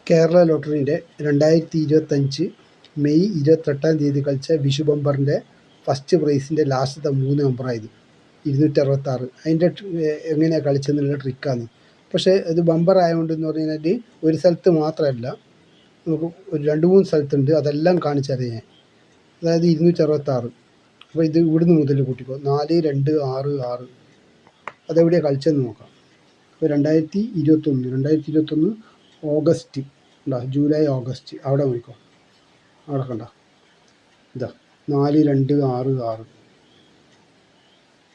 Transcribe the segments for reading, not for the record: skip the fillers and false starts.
Kerala ലോട്ടറിൻ്റെ 2025 May 28-ാം തീയതി കളിച്ച Vishu ബമ്പറിൻ്റെ first പ്രൈസിൻ്റെ ലാസ്റ്റത്തെ 3 നമ്പറായത് 266. അതിൻ്റെ എങ്ങനെയാണ് കളിച്ചതെന്നുള്ള ട്രിക്കാണ്. പക്ഷേ ഇത് ബമ്പർ ആയതുകൊണ്ടെന്ന് പറഞ്ഞാൽ ഒരു സ്ഥലത്ത് മാത്രമല്ല, നമുക്ക് ഒരു 2-3 സ്ഥലത്തുണ്ട്. അതെല്ലാം കാണിച്ചറിയാം ഞാൻ. അതായത് 266. അപ്പോൾ ഇത് ഇവിടുന്ന് മുതൽ കൂട്ടിക്കോ. 4, 2, 6, 6. അതെവിടെയാണ് കളിച്ചതെന്ന് നോക്കാം. അപ്പോൾ 2021 ഓഗസ്റ്റ് ഉണ്ടോ, ജൂലൈ ഓഗസ്റ്റ്, അവിടെ നോക്കിക്കോ. അവിടെ കണ്ട ഇതാ 4, 2, 6, 6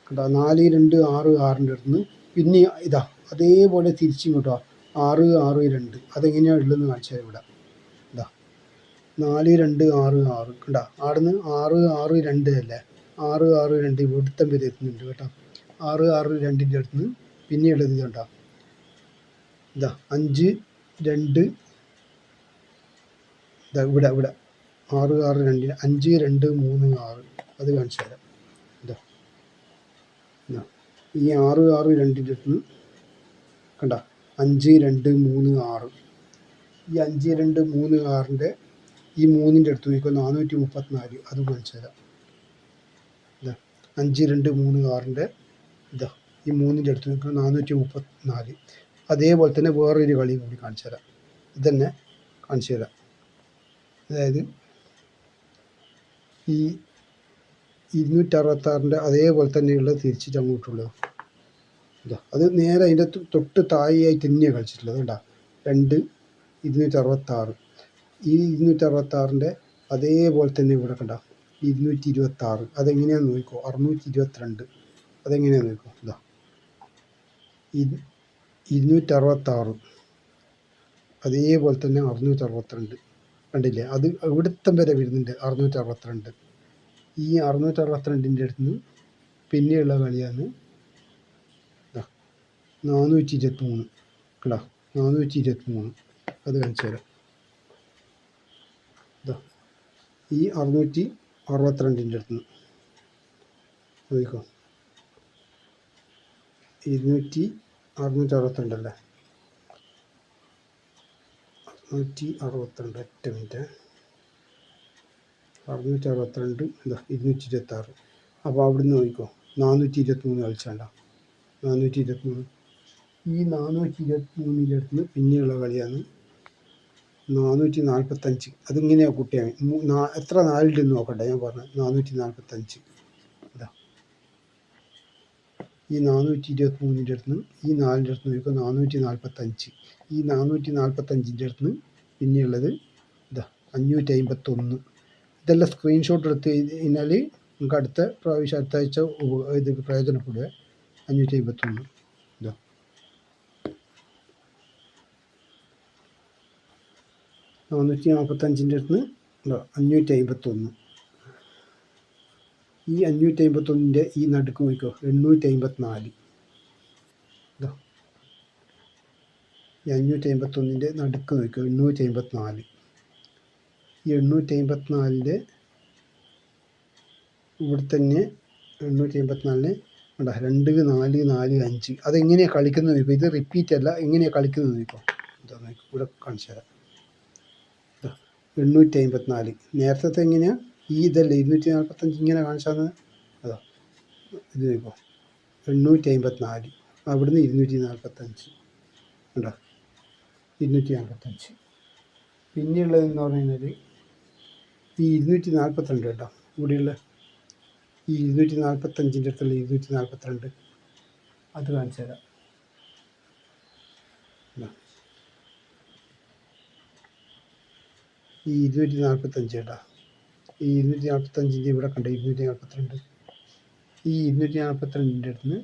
കണ്ടോ. 4, 2, 6, 6ൻ്റെ അടുത്ത് പിന്നെ ഇതാ അതേപോലെ തിരിച്ചിങ്ങോട്ടോ 6, 6, 2. അതെങ്ങനെയാണ് ഉള്ളതെന്ന് കാണിച്ചാൽ ഇവിടെ ഇതാ 4, 2, 6, 6 കണ്ടോ. അവിടെ നിന്ന് 6, 6, 2 അല്ലേ, 6, 6, 2 ഇവിടുത്തെ വരെ എത്തുന്നുണ്ട് കേട്ടോ. 6, 6, 2ൻ്റെ അടുത്ത് നിന്ന് പിന്നെയുള്ളത് കണ്ടോ ഇതാ 5, 2 ഇതാ ഇവിടെ 6, 6, 2 5, 2, 3, 6. അത് കാണിച്ചു തരാം. ഇതാ ഈ 6, 6, 2ൻ്റെ അടുത്ത് നിന്ന് കണ്ട 5, 2, 3, 6. ഈ 5, 2, 3, 6ൻ്റെ ഈ 3ൻ്റെ അടുത്ത് നോക്കിക്കോ 434. അത് കാണിച്ചു തരാം. ഇതാ 5, 2, 3, 6ൻ്റെ ഇതാ ഈ 3ൻ്റെ അടുത്ത് നോക്കിക്കോ 434. അതേപോലെ തന്നെ വേറൊരു കളി കൂടി കാണിച്ചു തരാം. ഇതന്നെ കാണിച്ചു തരാം. അതായത് ഈ 266ൻ്റെ അതേപോലെ തന്നെയുള്ള തിരിച്ചിട്ട് അങ്ങോട്ടുള്ളത് ഇതാ. അത് നേരെ അതിൻ്റെ തൊട്ട് താഴെയായി തന്നെയാണ് കളിച്ചിട്ടുള്ളത് കേട്ടോ. 2, 266. ഈ 266ൻ്റെ അതേപോലെ തന്നെ ഇവിടെ കണ്ട 226. അതെങ്ങനെയാണെന്ന് നോക്കിക്കോ. 622. അതെങ്ങനെയാണെന്ന് നോക്കിക്കോ. ഇതാ 266 അതേപോലെ തന്നെ 662 കണ്ടില്ലേ. അത് ഇവിടുത്തെ വരെ വരുന്നുണ്ട് 662. ഈ 662ൻ്റെ അടുത്ത് നിന്ന് പിന്നെയുള്ള കളിയാണ് 423 കേട്ടോ. 423 അത് കാണിച്ചു തരാം. ഇതാ ഈ 662ൻ്റെ അടുത്ത് നിന്ന് നോക്കിക്കോ. 662 അല്ലേ, 662. ഒറ്റ മിനിറ്റ്. 662 എന്താ 226. അപ്പോൾ അവിടുന്ന് നോക്കിക്കോ 423 കളിച്ചാണ്ട 423. ഈ 423ൻ്റെ അടുത്ത് നിന്ന് പിന്നെയുള്ള കളിയാണ് 445. അതിങ്ങനെയാണ് കുട്ടിയാണ്. എത്ര 4 നോക്കട്ടെ, ഞാൻ പറഞ്ഞത് 445. ഇതാ ഈ 423ൻ്റെ അടുത്ത് നിന്ന് ഈ 4ൻ്റെ അടുത്ത് നോക്കിക്കോ 445. ഈ 445ൻ്റെ അടുത്ത് നിന്ന് പിന്നെയുള്ളത് ഇതാ 551. ഇതെല്ലാം സ്ക്രീൻഷോട്ട് എടുത്ത് കഴിഞ്ഞാൽ നമുക്ക് അടുത്ത പ്രാവശ്യം അടുത്ത ആഴ്ച ഇത് പ്രയോജനപ്പെടുക. 551 ഇതാ 445ൻ്റെ അടുത്ത് നിന്ന് 551. ഈ 551ൻ്റെ ഈ നടുക്ക് നോക്കിക്കോ 854. ഇതാ ഈ 551ൻ്റെ നടുക്ക് നോക്കിക്കോ 854. ഈ 854ൻ്റെ ഇവിടെ തന്നെ 854 വേണ്ട 2, 4, 4, 5. അതെങ്ങനെയാണ് കളിക്കുന്നത് നോക്കിക്കോ. ഇത് റിപ്പീറ്റ് അല്ല, എങ്ങനെയാണ് കളിക്കുന്നത് നോക്കിക്കോ. ഇതാ നോക്കിക്കോ ഇവിടെ കാണിച്ചു തരാം. 854 നേരത്തെ എങ്ങനെയാണ് ഈ ഇതല്ലേ 245 ഇങ്ങനെ കാണിച്ചാൽ അതാ ഇത് നോക്കിക്കോ 854. അവിടുന്ന് 245 ഉണ്ടോ 245. പിന്നെയുള്ളതെന്ന് പറഞ്ഞു ഈ 242 കേട്ടോ. ഇവിടെയുള്ള ഈ 245ൻ്റെ അടുത്തുള്ള 242 അത് കാണിച്ചു തരാം. ഈ 245 കേട്ടോ. ഈ 245ൻ്റെ ഇവിടെ കണ്ട 242. ഈ 242ൻ്റെ അടുത്ത് നിന്ന്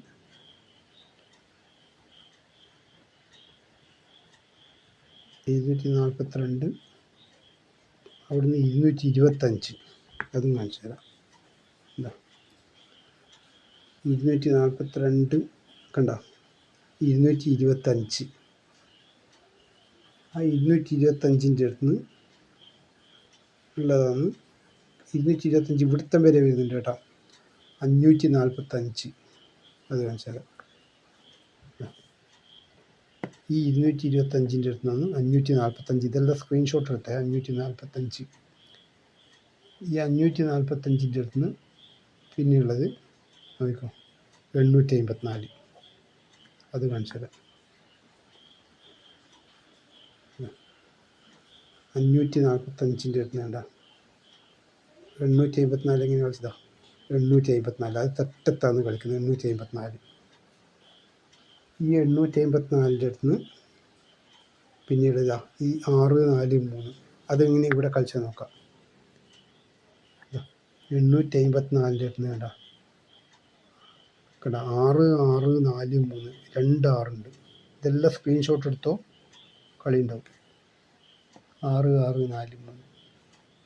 242 അവിടുന്ന് 225 അതും കാണിച്ചു തരാം. എന്താ 242 കണ്ട 225. ആ 225ൻ്റെ അടുത്ത് നിന്ന് ഉള്ളതാണ് 225 ഇവിടുത്തെ വരെ വരുന്നുണ്ട് കേട്ടോ. 545 അത് കാണിച്ചു തരാം. ഈ 225 അടുത്ത് നിന്ന് 545, ഇതെല്ലാം സ്ക്രീൻഷോട്ട് എടുത്തേ. 545, ഈ 545 അടുത്ത് നിന്ന് പിന്നെയുള്ളത് നോക്കിക്കോ 854, അത് കാണിച്ചു തരാം. 545 അടുത്ത് വേണ്ട 854 എങ്ങനെ കളിച്ചതാ? 854, അത് തെറ്റത്താണ് കളിക്കുന്നത്. 854, ഈ 854 അടുത്ത് നിന്ന് പിന്നീട് ഇതാ ഈ 643, അതെങ്ങനെ ഇവിടെ കളിച്ചാൽ നോക്കാം. 854 അടുത്ത് വേണ്ട കണ്ട 6643, 2 6 ഇതെല്ലാം സ്ക്രീൻഷോട്ട് എടുത്തോ, കളി ഉണ്ടാവും. 6643,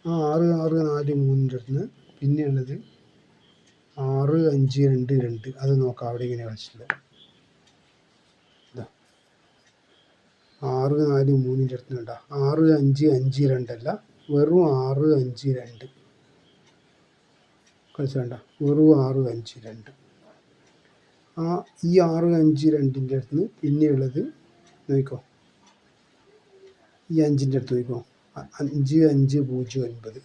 ആ 6643 അടുത്ത് നിന്ന് പിന്നെയുള്ളത് 6522, അത് നോക്കാം അവിടെ ഇങ്ങനെ കളിച്ചിട്ടുള്ളത്. 643 അടുത്ത് വേണ്ട 6552 അല്ല, വെറും 652 കളിച്ച വേണ്ട, വെറും 652. ഈ 652 അടുത്ത് നിന്ന് പിന്നെയുള്ളത് നോക്കിക്കോ, ഈ 5 അടുത്ത് നോക്കിക്കോ 5509,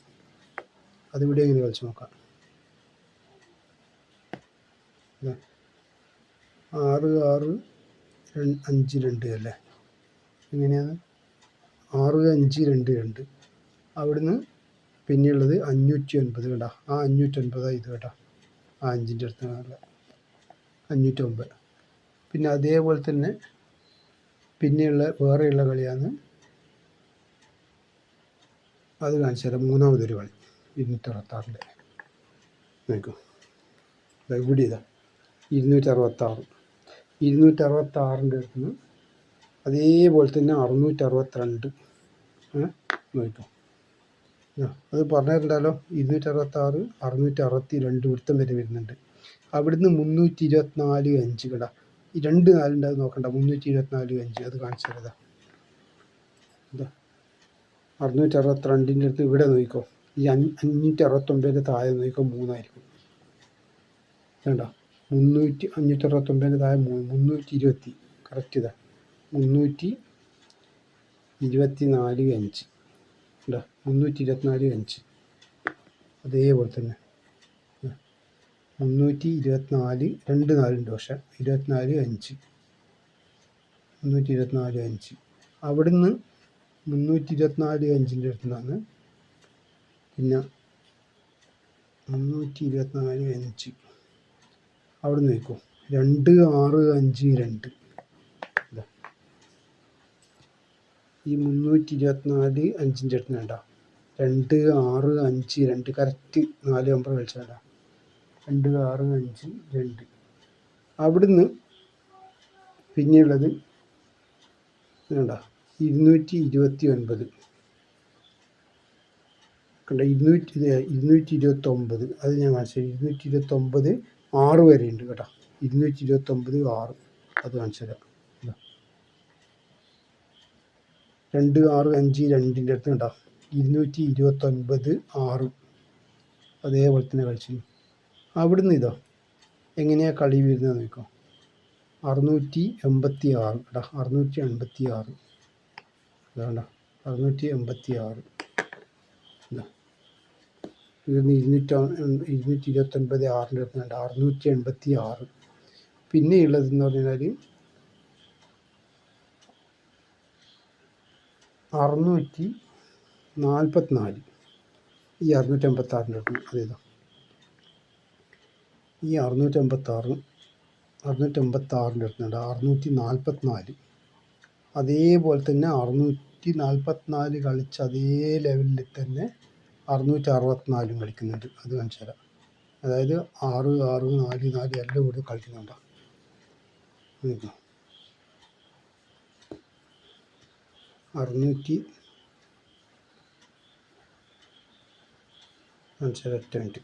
അതിവിടെ എങ്ങനെ കളിച്ച് നോക്കാം. 6652 അല്ലേ, എങ്ങനെയാണ് 6522, അവിടുന്ന് പിന്നെയുള്ളത് 509 കേട്ടോ. ആ 509 ഇത് കേട്ടോ, ആ 5 അടുത്ത് 509. പിന്നെ അതേപോലെ തന്നെ പിന്നെയുള്ള വേറെയുള്ള കളിയാണ്, അത് കാണിച്ചു തരാം. മൂന്നാമതൊരു കളി 266 നോക്കൂ, ഇവിടെ ഇതാ 266, 266 അടുത്ത് നിന്ന് അതേപോലെ തന്നെ 662 നോക്കൂ. അത് പറഞ്ഞിട്ടുണ്ടല്ലോ, 266, 662 വൃത്തം വരെ വരുന്നുണ്ട്. അവിടുന്ന് 324 5 കേടാ, ഈ 2 4 അത് നോക്കണ്ട, 324 5 അത് കാണിച്ചു തരാം. ഇതാ 662 അടുത്ത് ഇവിടെ നോക്കിക്കോ, ഈ 569 താഴെ നോക്കിക്കോ 3 ആയിരിക്കും. വേണ്ട 569 താഴെ 320, കറക്റ്റ് ഇതാ 324 5 കേട്ടോ, 324 5 അതേപോലെ തന്നെ 324, 2 4 ഉണ്ട് പക്ഷേ 24 5, 324 5. അവിടുന്ന് 324 5 അടുത്ത് നിന്നാണ് പിന്നെ 324 5 അവിടെ നിന്ന് നോക്കൂ 2652. ഈ 324 5 അടുത്ത് വേണ്ട 2652, കറക്റ്റ് 4 നമ്പർ കളിച്ചാൽ 2652. അവിടുന്ന് പിന്നെയുള്ളത് വേണ്ട 229 കണ്ട, 229, അത് ഞാൻ കാണിച്ചു. 229 6 വരെ ഉണ്ട് കേട്ടോ, 229 6, അത് കാണിച്ചു തരാം. 2652 അടുത്ത് കേട്ടോ 229 6, അതേപോലെ തന്നെ കളിച്ചു. അവിടുന്ന് ഇതോ എങ്ങനെയാണ് കളി വരുന്നത് നോക്കാം. 686 കേട്ടോ, 686 വേണ്ട 686 229 6 വേണ്ട 686. പിന്നെയുള്ളതെന്ന് പറഞ്ഞാൽ 644, ഈ 656 അതേതോ, ഈ 656 അടുത്തുണ്ട് 644. അതേപോലെ തന്നെ 644 കളിച്ച് അതേ ലെവലിൽ തന്നെ 664 കളിക്കുന്നുണ്ട്, അത് കാണിച്ചു തരാം. അതായത് 6 6 4 4 എല്ലാം കൂടെ കളിക്കുന്നുണ്ടോ. 600 ഒറ്റ മിനിറ്റ് 686,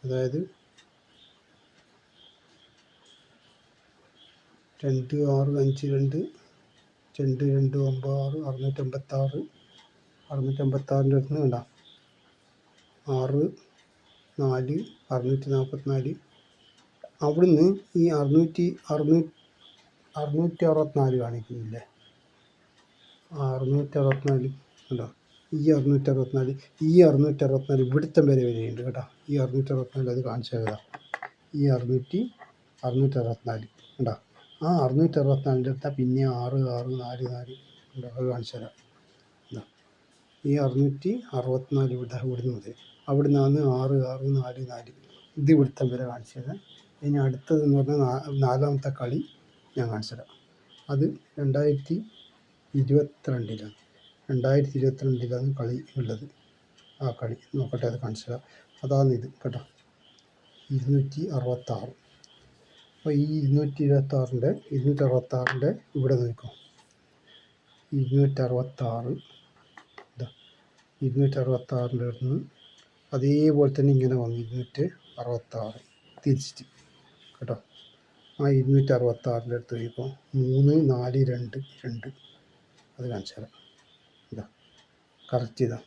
അതായത് 2 6 5 2 2 2 9 6, 686 അടുത്ത് വേണ്ട 6 4 644 അവിടുന്ന് ഈ അറുന്നൂറ്റി അറുപത്തിനാല് കാണിക്കുന്നില്ലേ, 664 ഉണ്ടോ, ഈ അറുന്നൂറ്ററുപത്തിനാല് ഇവിടുത്തെ വരെ വരെയുണ്ട് കേട്ടോ. ഈ 664 അത് കാണിച്ചു തരാം. ഈ അറുന്നൂറ്ററുപത്തിനാല് ഉണ്ടോ, ആ 664 എടുത്താൽ പിന്നെ 6644 ഉണ്ടോ, അത് കാണിച്ചു തരാം. ഈ 664 ഇവിടുന്ന് മുതൽ അവിടെ നിന്നാണ് 6644 ഇത് ഇവിടുത്തെ വരെ കാണിച്ചു തരാം. ഇനി അടുത്തതെന്ന് പറഞ്ഞാൽ നാലാമത്തെ കളി ഞാൻ കാണിച്ചു തരാം. അത് 2022 കളി ഉള്ളത്. ആ കളി നോക്കട്ടെ, അത് കാണിച്ചു തരാം. അതാണ് ഇത് കേട്ടോ, 266. അപ്പോൾ ഈ 266 ഇവിടെ നോക്കും, 266 266 അതേപോലെ തന്നെ ഇങ്ങനെ വന്നു 266 തിരിച്ചിട്ട് കേട്ടോ. ആ 266 അടുത്ത് കഴിയുമ്പോൾ 3422 അത് കാണിച്ചു തരാം. ഇതാ കറക്റ്റ് ഇതാ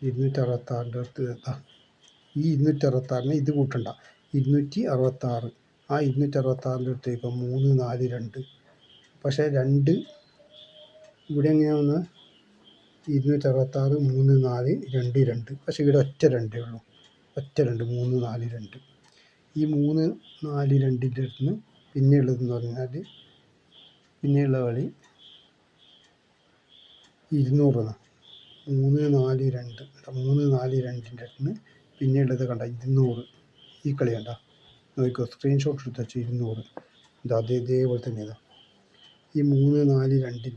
266 അടുത്ത് ഈ 266 ഇത് കൂട്ടണ്ട, 266 ആ 266 അടുത്ത് കഴിയുമ്പോൾ 342. പക്ഷേ ഇവിടെ എങ്ങനെയാണെന്ന് 266 3422, പക്ഷേ ഇവിടെ ഒറ്റ രണ്ടേ ഉള്ളൂ, ഒറ്റ 342. ഈ 342 അടുത്ത് പിന്നെയുള്ളതെന്ന് പറഞ്ഞാൽ പിന്നെയുള്ള കളി 200 342 342 അടുത്ത് പിന്നെയുള്ളത് കണ്ട 200. ഈ കളി കണ്ട നോക്കിക്കോ, സ്ക്രീൻഷോട്ട് എടുത്ത് വെച്ചു 200. ഇതാ അതേപോലെ തന്നെ ഇതാ ഈ 342 അടുത്ത്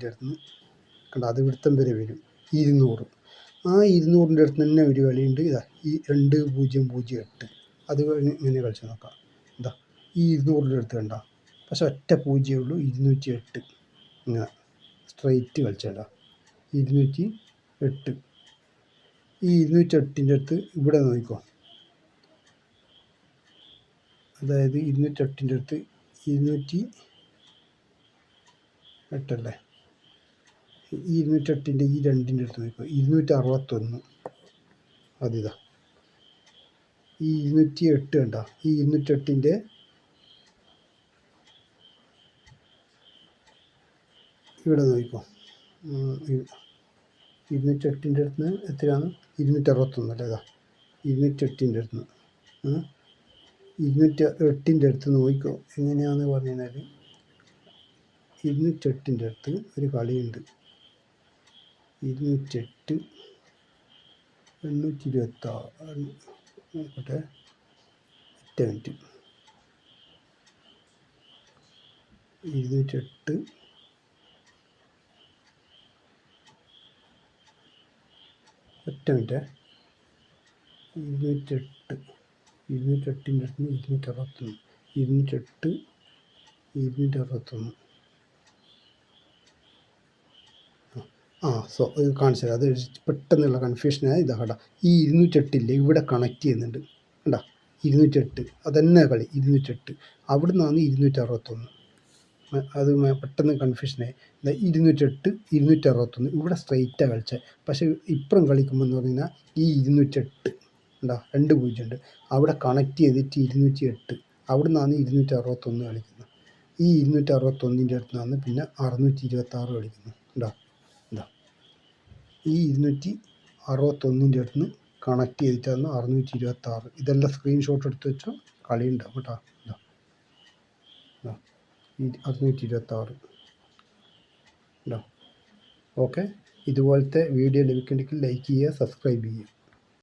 കണ്ട അത് ഇവിടുത്തം വരെ വരും 200. ആ 200 അടുത്ത് തന്നെ ഒരു കളിയുണ്ട്. ഇതാ ഈ 2008 അത് ഇങ്ങനെ കളിച്ച് നോക്കാം. ഇതാ ഈ 200 അടുത്ത് കണ്ട, പക്ഷെ ഒറ്റ 0 ഉള്ളൂ, 208 ഇങ്ങനെ സ്ട്രെയിറ്റ് കളിച്ചേണ്ട 208. ഈ 208 അടുത്ത് ഇവിടെ നോക്കിക്കോ, അതായത് 208 അടുത്ത് 208 അല്ലേ, ഈ 208 ഈ രണ്ടിൻ്റെ അടുത്ത് നോക്കിക്കോ, 261 അതിതാ ഈ 208 കണ്ട, ഈ 208 ഇവിടെ നോക്കിക്കോ, 208 അടുത്ത് എത്രയാണ്, 261 അല്ലേ. ഇതാ 208 അടുത്ത് 208 അടുത്ത് നോക്കിക്കോ എങ്ങനെയാണെന്ന് പറഞ്ഞു കഴിഞ്ഞാൽ 208 അടുത്ത് ഒരു കളിയുണ്ട്, 208 826 നോക്കട്ടെ, ഒറ്റ മിനിറ്റ്, 208 ഒറ്റ മിനിറ്റ്, 208 208 അടുത്ത് 261 208 261 ഇത് കാണിച്ചു തരാം. അത് പെട്ടെന്നുള്ള കൺഫ്യൂഷനായി. ഇതാ കേട്ടോ, ഈ 208 ഇവിടെ കണക്ട് ചെയ്യുന്നുണ്ട് കണ്ടോ, 208 അതന്നെ കളി 208. അവിടെ നിന്നാണ് 261. അത് പെട്ടെന്ന് കൺഫ്യൂഷനായി. 208 261 ഇവിടെ സ്ട്രെയിറ്റാണ് കളിച്ചത്. പക്ഷേ ഇപ്പുറം കളിക്കുമ്പോൾ എന്ന് പറഞ്ഞു കഴിഞ്ഞാൽ ഈ 208 ഉണ്ടോ 20 ഉണ്ട്, അവിടെ കണക്ട് ചെയ്തിട്ട് 208 അവിടെ നിന്നാണ് 261 കളിക്കുന്നത്. ഈ 261 അടുത്ത് നിന്നാണ് പിന്നെ 626 കളിക്കുന്നത്. ഉണ്ടോ ഉണ്ടോ, ഈ 261 അടുത്ത് നിന്ന് കണക്ട് ചെയ്തിട്ടാണ് 626. ഇതെല്ലാം സ്ക്രീൻഷോട്ട് എടുത്ത് വെച്ചോ, കളി ഉണ്ടാവും കേട്ടോ. ഇതാ 626 ഉണ്ടോ. ഓക്കെ, ഇതുപോലത്തെ വീഡിയോ ലഭിക്കണമെങ്കിൽ ലൈക്ക് ചെയ്യുക, സബ്സ്ക്രൈബ് ചെയ്യുക.